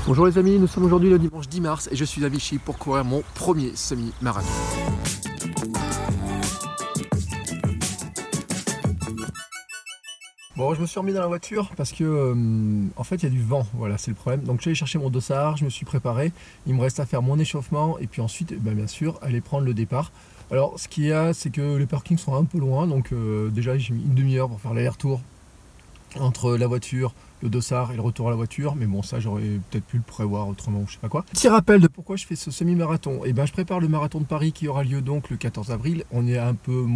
Bonjour les amis, nous sommes aujourd'hui le dimanche 10 mars et je suis à Vichy pour courir mon premier semi-marathon. Bon, je me suis remis dans la voiture parce que en fait il y a du vent, voilà, c'est le problème. Donc j'allais chercher mon dossard, je me suis préparé, il me reste à faire mon échauffement et puis ensuite bien sûr aller prendre le départ. Alors ce qu'il y a, c'est que les parkings sont un peu loin, donc déjà j'ai mis une demi-heure pour faire l'aller-retour entre la voiture, le dossard et le retour à la voiture, mais bon, ça j'aurais peut-être pu le prévoir autrement, je sais pas quoi. Petit rappel de pourquoi je fais ce semi-marathon. Et je prépare le marathon de Paris qui aura lieu donc le 14 avril. On est un peu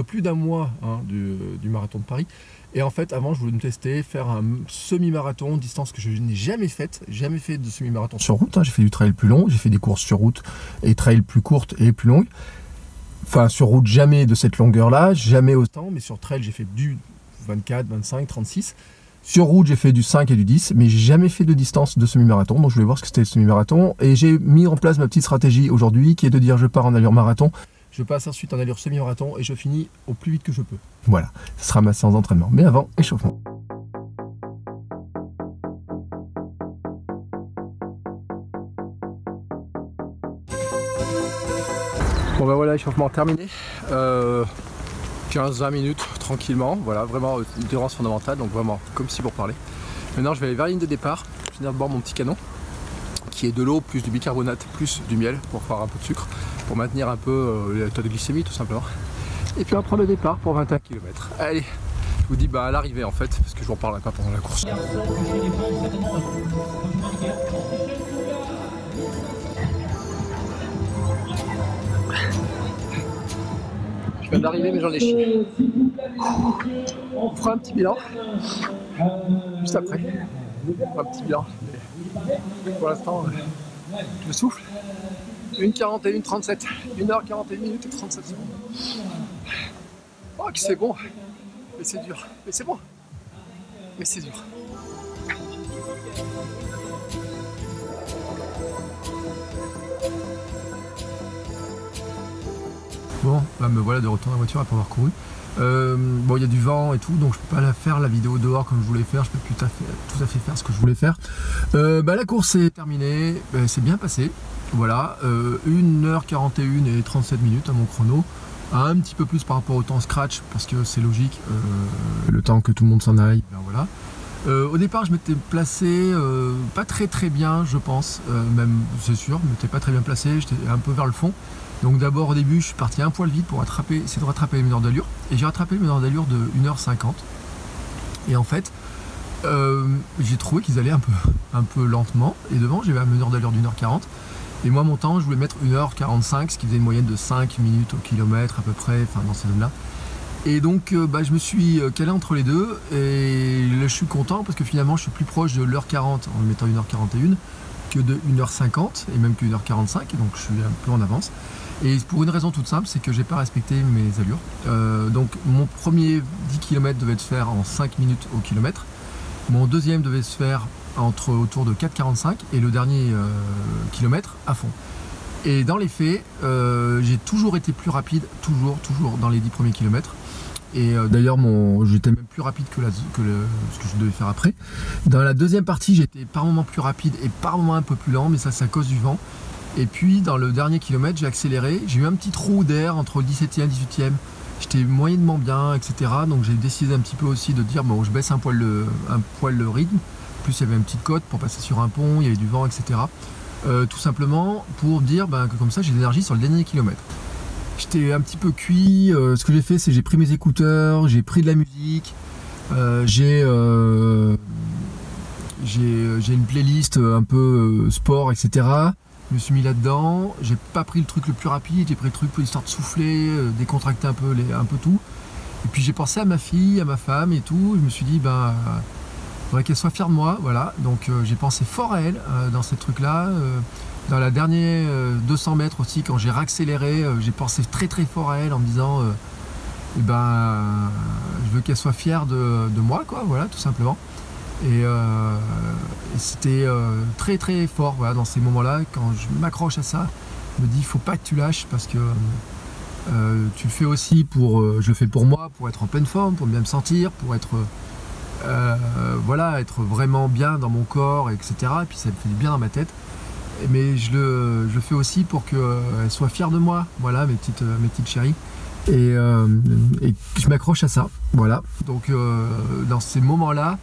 plus d'un mois du marathon de Paris. Et en fait, avant, je voulais me tester, faire un semi-marathon, distance que je n'ai jamais faite. Jamais fait de semi-marathon sur route. J'ai fait du trail plus long, j'ai fait des courses sur route et trail plus courtes et plus longues. Enfin, sur route, jamais de cette longueur-là, jamais autant, mais sur trail, j'ai fait du 24, 25, 36. Sur route, j'ai fait du 5 et du 10, mais j'ai jamais fait de distance de semi-marathon. Donc je voulais voir ce que c'était le semi-marathon. Et j'ai mis en place ma petite stratégie aujourd'hui, qui est de dire je pars en allure marathon, je passe ensuite en allure semi-marathon et je finis au plus vite que je peux. Voilà, ce sera ma séance d'entraînement. Mais avant, échauffement. Bon voilà, échauffement terminé. 15-20 minutes tranquillement, voilà, vraiment une endurance fondamentale, donc vraiment comme si pour parler. Maintenant je vais aller vers la ligne de départ, finir de boire mon petit canon qui est de l'eau plus du bicarbonate plus du miel pour faire un peu de sucre, pour maintenir un peu le taux de glycémie tout simplement. Et puis on va prendre le départ pour 21 km. Allez, je vous dis à l'arrivée en fait, parce que je vous en parlerai pas pendant la course. Je viens d'arriver mais j'en ai chié. On fera un petit bilan juste après. On fera un petit bilan. Pour l'instant, je souffle. 1h41, 37. 1h41 minutes et 37 secondes. Oh, que c'est bon. Mais c'est dur. Mais c'est bon. Mais c'est dur. Bon, me voilà de retour à la voiture après avoir couru. Bon, il y a du vent et tout, donc je peux pas faire la vidéo dehors comme je voulais faire, je peux plus tout à fait faire ce que je voulais faire. La course est terminée, c'est bien passé, voilà, 1h41 et 37 minutes à mon chrono, un petit peu plus par rapport au temps scratch, parce que c'est logique, le temps que tout le monde s'en aille, voilà. Au départ je m'étais placé pas très bien je pense, même c'est sûr, je m'étais pas très bien placé, j'étais un peu vers le fond. Donc d'abord au début je suis parti un poil vite pour essayer de rattraper les meneurs d'allure. Et j'ai rattrapé les meneurs d'allure de 1h50. Et en fait, j'ai trouvé qu'ils allaient un peu lentement. Et devant j'avais un meneur d'allure d'1h40. Et moi mon temps je voulais mettre 1h45, ce qui faisait une moyenne de 5 minutes au kilomètre à peu près, enfin dans ces zones-là. Et donc je me suis calé entre les deux. Et là je suis content parce que finalement je suis plus proche de l'heure 40 en mettant 1h41 que de 1h50 et même que 1h45. Et donc je suis un peu en avance. Et pour une raison toute simple, c'est que j'ai pas respecté mes allures. Donc mon premier 10 km devait se faire en 5 minutes au kilomètre. Mon deuxième devait se faire autour de 4,45 et le dernier kilomètre à fond. Et dans les faits, j'ai toujours été plus rapide, toujours dans les 10 premiers kilomètres. Et d'ailleurs j'étais même plus rapide que ce que je devais faire après. Dans la deuxième partie, j'étais par moments plus rapide et par moments un peu plus lent, mais ça c'est à cause du vent. Et puis dans le dernier kilomètre, j'ai accéléré, j'ai eu un petit trou d'air entre le 17e et le 18e, j'étais moyennement bien, etc. Donc j'ai décidé un petit peu aussi de dire, bon, je baisse un poil le rythme. En plus il y avait une petite côte pour passer sur un pont, il y avait du vent, etc. Tout simplement pour dire que comme ça j'ai de l'énergie sur le dernier kilomètre. J'étais un petit peu cuit, ce que j'ai fait c'est j'ai pris mes écouteurs, j'ai pris de la musique, j'ai une playlist un peu sport, etc. Je me suis mis là-dedans, j'ai pas pris le truc le plus rapide, j'ai pris le truc pour histoire de souffler, décontracter un peu tout. Et puis j'ai pensé à ma fille, à ma femme et tout, je me suis dit faudrait qu'elle soit fière de moi, voilà. Donc j'ai pensé fort à elle dans ces trucs-là. Dans la dernière 200 mètres aussi, quand j'ai réaccéléré, j'ai pensé très fort à elle en me disant je veux qu'elle soit fière de moi, quoi, voilà, tout simplement. Et c'était très fort, voilà, dans ces moments-là, quand je m'accroche à ça, je me dis il faut pas que tu lâches parce que tu le fais aussi je le fais pour moi, pour être en pleine forme, pour bien me sentir, pour être voilà, être vraiment bien dans mon corps, etc. Et puis ça me fait du bien dans ma tête. Mais je le fais aussi pour qu'elles soient fières de moi, voilà, mes petites chéries. Et je m'accroche à ça, voilà. Donc dans ces moments-là,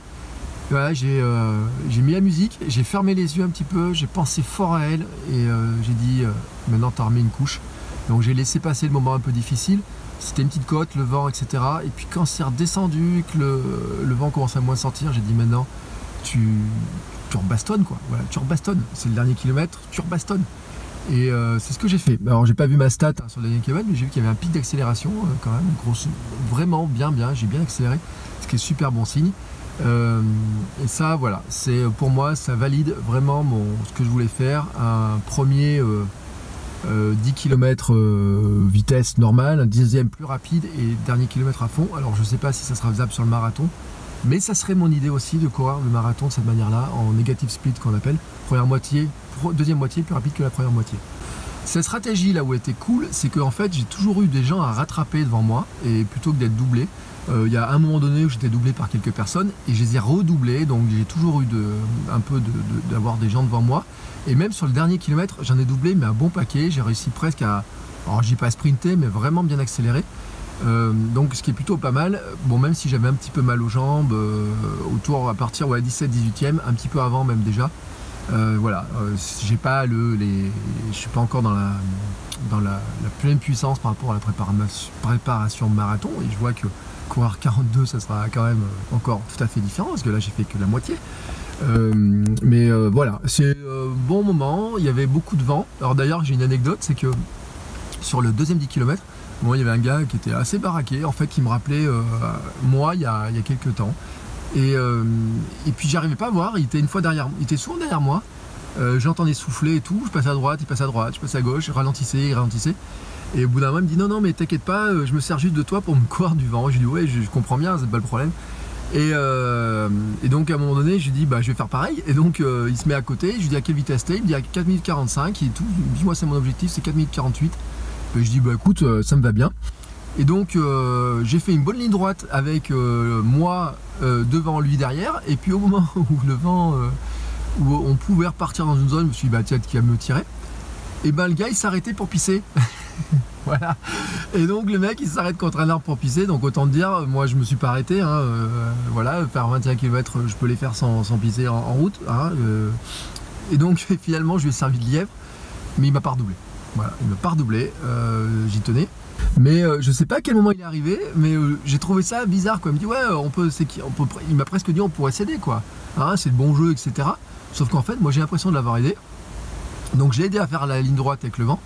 voilà, j'ai mis la musique, j'ai fermé les yeux un petit peu, j'ai pensé fort à elle et j'ai dit maintenant t'as remis une couche. Donc j'ai laissé passer le moment un peu difficile. C'était une petite côte, le vent, etc. Et puis quand c'est redescendu, que le vent commence à moins sentir, j'ai dit maintenant tu rebastonnes quoi. Voilà, tu rebastonnes. C'est le dernier kilomètre, tu rebastonnes. Et c'est ce que j'ai fait. Alors j'ai pas vu ma stat hein, sur le dernier kilomètre, mais j'ai vu qu'il y avait un pic d'accélération quand même, grosse, vraiment bien, j'ai bien accéléré, ce qui est super bon signe. Et ça voilà, c'est pour moi ça valide vraiment ce que je voulais faire, un premier 10 km vitesse normale, un 10e plus rapide et dernier kilomètre à fond. Alors je sais pas si ça sera faisable sur le marathon, mais ça serait mon idée aussi de courir le marathon de cette manière-là, en negative split qu'on appelle, deuxième moitié plus rapide que la première moitié. Cette stratégie là où elle était cool, c'est qu'en fait j'ai toujours eu des gens à rattraper devant moi, et plutôt que d'être doublé, il y a un moment donné où j'étais doublé par quelques personnes, et je les ai redoublés, donc j'ai toujours eu d'avoir des gens devant moi, et même sur le dernier kilomètre, j'en ai doublé mais un bon paquet, j'ai réussi presque à, alors j'ai pas sprinté, mais vraiment bien accéléré. Donc ce qui est plutôt pas mal, bon même si j'avais un petit peu mal aux jambes, à partir 17-18e, un petit peu avant même déjà, voilà, j'ai pas je suis pas encore dans la pleine puissance par rapport à la préparation marathon, et je vois que courir 42 ça sera quand même encore tout à fait différent, parce que là j'ai fait que la moitié. Mais voilà, c'est bon moment, il y avait beaucoup de vent. Alors d'ailleurs j'ai une anecdote, c'est que sur le deuxième 10 km, bon, il y avait un gars qui était assez baraqué, en fait, qui me rappelait moi il y a quelques temps. Et puis j'arrivais pas à voir, il était souvent derrière moi. J'entendais souffler et tout, je passais à droite, il passait à droite, je passais à gauche, il ralentissait. Et au bout d'un moment, il me dit non mais t'inquiète pas, je me sers juste de toi pour me courir du vent. Je lui dis ouais, je comprends bien, c'est pas le problème. Et donc à un moment donné, je lui dis bah je vais faire pareil. Et donc il se met à côté, je lui dis à quelle vitesse t'es, il me dit à 4 minutes 45 et tout. Il me dit moi c'est mon objectif, c'est 4 minutes 48. Et je dis bah écoute, ça me va bien. Et donc j'ai fait une bonne ligne droite avec moi devant lui derrière, et puis au moment où le vent où on pouvait repartir dans une zone, je me suis dit bah tiens qui va me tirer, et ben le gars il s'arrêtait pour pisser. Voilà. Et donc le mec il s'arrête contre un arbre pour pisser, donc autant te dire, moi je me suis pas arrêté hein, voilà, faire 21 km je peux les faire sans pisser en route hein, et donc finalement je lui ai servi de lièvre, mais il m'a pas redoublé. Voilà, il m'a pas redoublé, j'y tenais. Mais je sais pas à quel moment il est arrivé, mais j'ai trouvé ça bizarre quoi. Il me dit ouais il m'a presque dit on pourrait s'aider quoi, hein, c'est le bon jeu etc. Sauf qu'en fait moi j'ai l'impression de l'avoir aidé, donc j'ai aidé à faire la ligne droite avec le vent,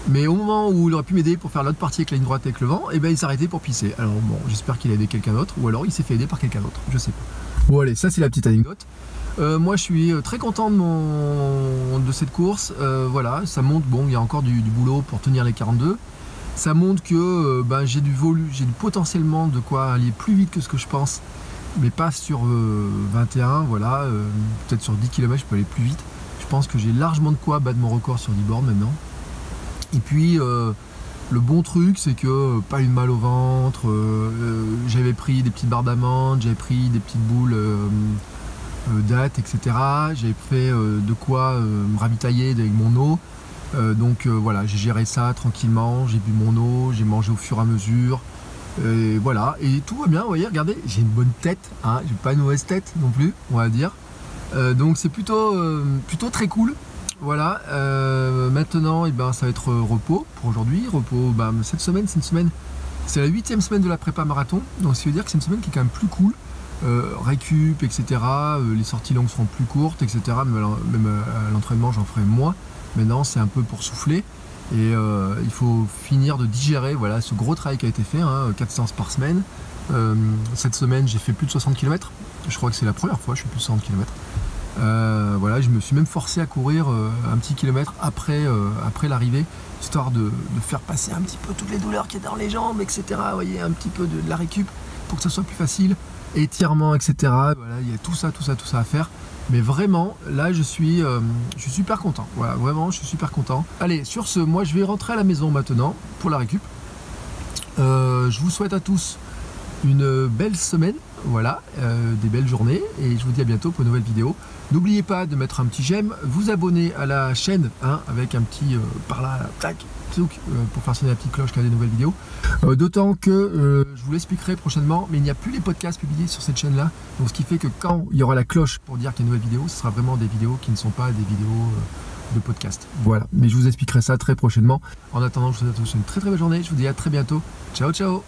mais au moment où il aurait pu m'aider pour faire l'autre partie avec la ligne droite avec le vent, et ben il s'est arrêté pour pisser. Alors bon, j'espère qu'il a aidé quelqu'un d'autre, ou alors il s'est fait aider par quelqu'un d'autre, je sais pas. Bon allez, ça c'est la petite anecdote. Moi je suis très content de cette course, voilà, ça montre, bon il y a encore du boulot pour tenir les 42. Ça montre que j'ai du potentiellement de quoi aller plus vite que ce que je pense, mais pas sur 21, voilà, peut-être sur 10 km je peux aller plus vite. Je pense que j'ai largement de quoi battre mon record sur 10 bornes maintenant. Et puis le bon truc c'est que pas eu de mal au ventre, j'avais pris des petites barres d'amandes, j'avais pris des petites boules dattes, etc. J'avais fait de quoi me ravitailler avec mon eau. Donc voilà, j'ai géré ça tranquillement, j'ai bu mon eau, j'ai mangé au fur et à mesure, et voilà, et tout va bien, vous voyez, regardez, j'ai une bonne tête, hein, j'ai pas une mauvaise tête non plus, on va dire, donc c'est plutôt très cool, voilà, maintenant, ça va être repos pour aujourd'hui, repos, cette semaine, c'est la 8e semaine de la prépa marathon, donc ça veut dire que c'est une semaine qui est quand même plus cool, récup, etc., les sorties longues seront plus courtes, etc., même à l'entraînement j'en ferai moins. Maintenant c'est un peu pour souffler, et il faut finir de digérer voilà, ce gros travail qui a été fait, hein, 4 séances par semaine. Cette semaine j'ai fait plus de 60 km, je crois que c'est la première fois que je fais plus de 60 km. Voilà, je me suis même forcé à courir un petit kilomètre après l'arrivée, histoire de faire passer un petit peu toutes les douleurs qu'il y a dans les jambes, etc. Vous voyez, un petit peu de la récup pour que ça soit plus facile, étirement, etc. Voilà, il y a tout ça à faire. Mais vraiment, là je suis super content. Voilà, vraiment, je suis super content. Allez, sur ce, moi je vais rentrer à la maison maintenant pour la récup. Je vous souhaite à tous une belle semaine. Voilà, des belles journées et je vous dis à bientôt pour une nouvelle vidéo. N'oubliez pas de mettre un petit j'aime, vous abonner à la chaîne avec un petit par là, tac, pour faire sonner la petite cloche quand il y a des nouvelles vidéos. D'autant que je vous l'expliquerai prochainement, mais il n'y a plus les podcasts publiés sur cette chaîne là. Donc ce qui fait que quand il y aura la cloche pour dire qu'il y a une nouvelle vidéo, ce sera vraiment des vidéos qui ne sont pas des vidéos de podcast. Voilà, mais je vous expliquerai ça très prochainement. En attendant, je vous souhaite à tous une très très belle journée. Je vous dis à très bientôt. Ciao ciao.